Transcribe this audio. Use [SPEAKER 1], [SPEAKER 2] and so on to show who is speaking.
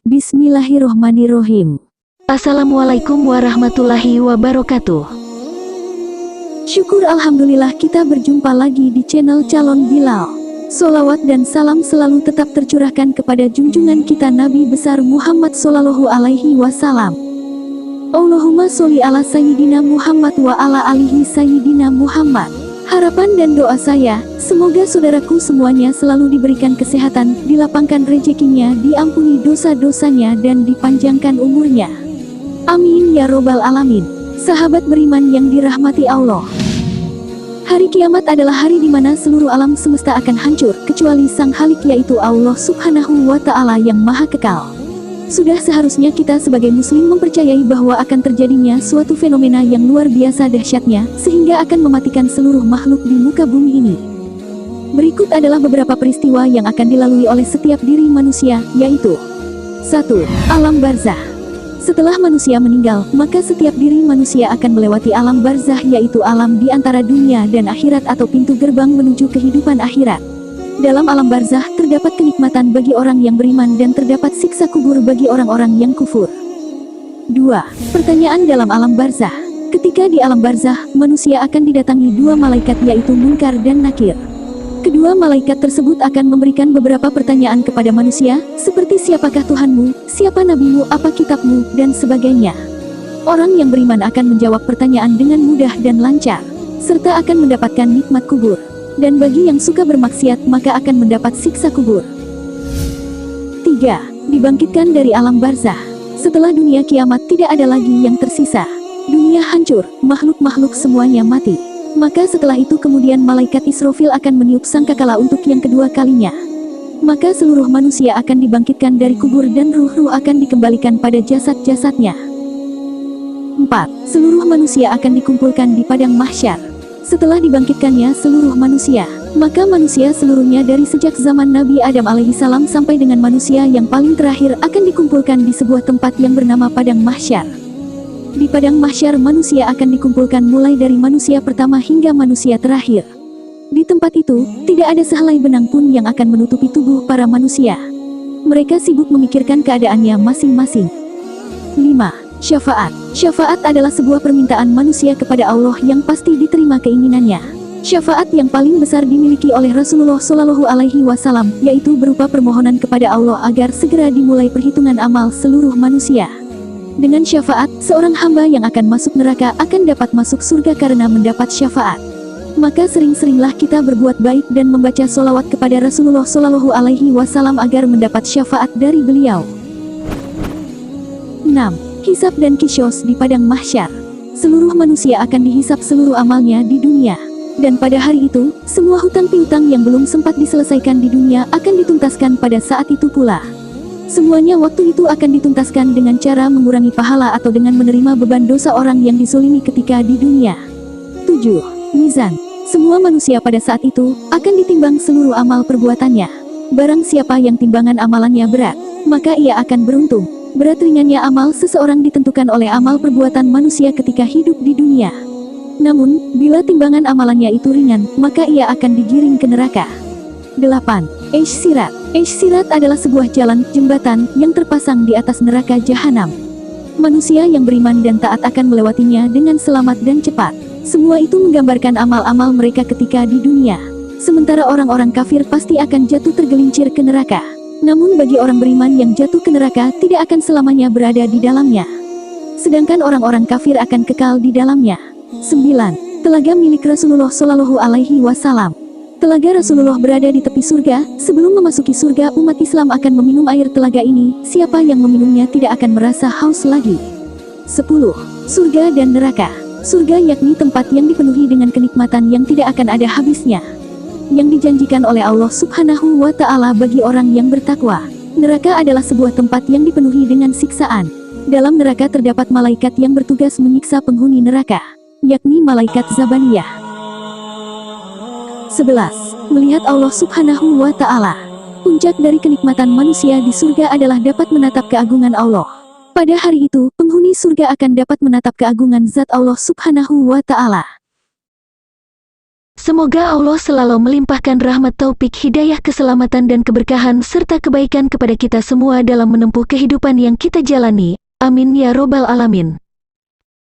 [SPEAKER 1] Bismillahirrohmanirrohim. Assalamualaikum warahmatullahi wabarakatuh. Syukur alhamdulillah kita berjumpa lagi di channel Calon Bilal. Solawat dan salam selalu tetap tercurahkan kepada junjungan kita Nabi besar Muhammad Sallallahu Alaihi Wasallam. Allahumma sholli ala Sayyidina Muhammad wa ala alihi Sayyidina Muhammad. Harapan dan doa saya, semoga saudaraku semuanya selalu diberikan kesehatan, dilapangkan rezekinya, diampuni dosa-dosanya dan dipanjangkan umurnya. Amin ya robbal alamin. Sahabat beriman yang dirahmati Allah. Hari kiamat adalah hari di mana seluruh alam semesta akan hancur, kecuali sang Khalik yaitu Allah Subhanahu wa Ta'ala yang Maha Kekal. Sudah seharusnya kita sebagai muslim mempercayai bahwa akan terjadinya suatu fenomena yang luar biasa dahsyatnya, sehingga akan mematikan seluruh makhluk di muka bumi ini. Berikut adalah beberapa peristiwa yang akan dilalui oleh setiap diri manusia, yaitu 1. Alam barzah. Setelah manusia meninggal, maka setiap diri manusia akan melewati alam barzah, yaitu alam di antara dunia dan akhirat atau pintu gerbang menuju kehidupan akhirat. Dalam alam barzah terdapat kenikmatan bagi orang yang beriman dan terdapat siksa kubur bagi orang-orang yang kufur. 2. Pertanyaan dalam alam barzah. Ketika di alam barzah, manusia akan didatangi dua malaikat yaitu Munkar dan Nakir. Kedua malaikat tersebut akan memberikan beberapa pertanyaan kepada manusia, seperti siapakah Tuhanmu, siapa nabimu, apa kitabmu, dan sebagainya. Orang yang beriman akan menjawab pertanyaan dengan mudah dan lancar, serta akan mendapatkan nikmat kubur. Dan bagi yang suka bermaksiat maka akan mendapat siksa kubur. 3. Dibangkitkan dari alam barzah. Setelah dunia kiamat tidak ada lagi yang tersisa. Dunia hancur, makhluk-makhluk semuanya mati. Maka setelah itu kemudian malaikat Israfil akan meniup sangkakala untuk yang kedua kalinya. Maka seluruh manusia akan dibangkitkan dari kubur dan ruh-ruh akan dikembalikan pada jasad-jasadnya. 4. Seluruh manusia akan dikumpulkan di padang mahsyar. Setelah dibangkitkannya seluruh manusia, maka manusia seluruhnya dari sejak zaman Nabi Adam alaihissalam sampai dengan manusia yang paling terakhir akan dikumpulkan di sebuah tempat yang bernama Padang Mahsyar. Di Padang Mahsyar manusia akan dikumpulkan mulai dari manusia pertama hingga manusia terakhir. Di tempat itu, tidak ada sehelai benang pun yang akan menutupi tubuh para manusia. Mereka sibuk memikirkan keadaannya masing-masing. 5. Syafaat. Syafaat adalah sebuah permintaan manusia kepada Allah yang pasti diterima keinginannya. Syafaat yang paling besar dimiliki oleh Rasulullah Shallallahu Alaihi Wasallam, yaitu berupa permohonan kepada Allah agar segera dimulai perhitungan amal seluruh manusia. Dengan syafaat, seorang hamba yang akan masuk neraka akan dapat masuk surga karena mendapat syafaat. Maka sering-seringlah kita berbuat baik dan membaca sholawat kepada Rasulullah Shallallahu Alaihi Wasallam agar mendapat syafaat dari beliau. 6. Hisab dan kisyos di padang mahsyar. Seluruh manusia akan dihisab seluruh amalnya di dunia. Dan pada hari itu, semua hutang piutang yang belum sempat diselesaikan di dunia akan dituntaskan pada saat itu pula. Semuanya waktu itu akan dituntaskan dengan cara mengurangi pahala atau dengan menerima beban dosa orang yang dizolimi ketika di dunia. 7. Mizan. Semua manusia pada saat itu akan ditimbang seluruh amal perbuatannya. Barang siapa yang timbangan amalannya berat, maka ia akan beruntung. Berat ringannya amal seseorang ditentukan oleh amal perbuatan manusia ketika hidup di dunia. Namun, bila timbangan amalannya itu ringan, maka ia akan digiring ke neraka. 8. Sirat. Sirat adalah sebuah jalan, jembatan, yang terpasang di atas neraka jahanam. Manusia yang beriman dan taat akan melewatinya dengan selamat dan cepat. Semua itu menggambarkan amal-amal mereka ketika di dunia. Sementara orang-orang kafir pasti akan jatuh tergelincir ke neraka. Namun bagi orang beriman yang jatuh ke neraka tidak akan selamanya berada di dalamnya. Sedangkan orang-orang kafir akan kekal di dalamnya. 9. Telaga milik Rasulullah Shallallahu Alaihi Wasallam. Telaga Rasulullah berada di tepi surga. Sebelum memasuki surga, umat Islam akan meminum air telaga ini. Siapa yang meminumnya tidak akan merasa haus lagi. 10. Surga dan neraka. Surga yakni tempat yang dipenuhi dengan kenikmatan yang tidak akan ada habisnya, yang dijanjikan oleh Allah Subhanahu wa Ta'ala bagi orang yang bertakwa. Neraka adalah sebuah tempat yang dipenuhi dengan siksaan. Dalam neraka terdapat malaikat yang bertugas menyiksa penghuni neraka, yakni malaikat Zabaniyah. 11. Melihat Allah Subhanahu wa Ta'ala. Puncak dari kenikmatan manusia di surga adalah dapat menatap keagungan Allah. Pada hari itu, penghuni surga akan dapat menatap keagungan zat Allah Subhanahu wa Ta'ala. Semoga Allah selalu melimpahkan rahmat, taufik, hidayah, keselamatan dan keberkahan serta kebaikan kepada kita semua dalam menempuh kehidupan yang kita jalani. Amin ya robbal alamin.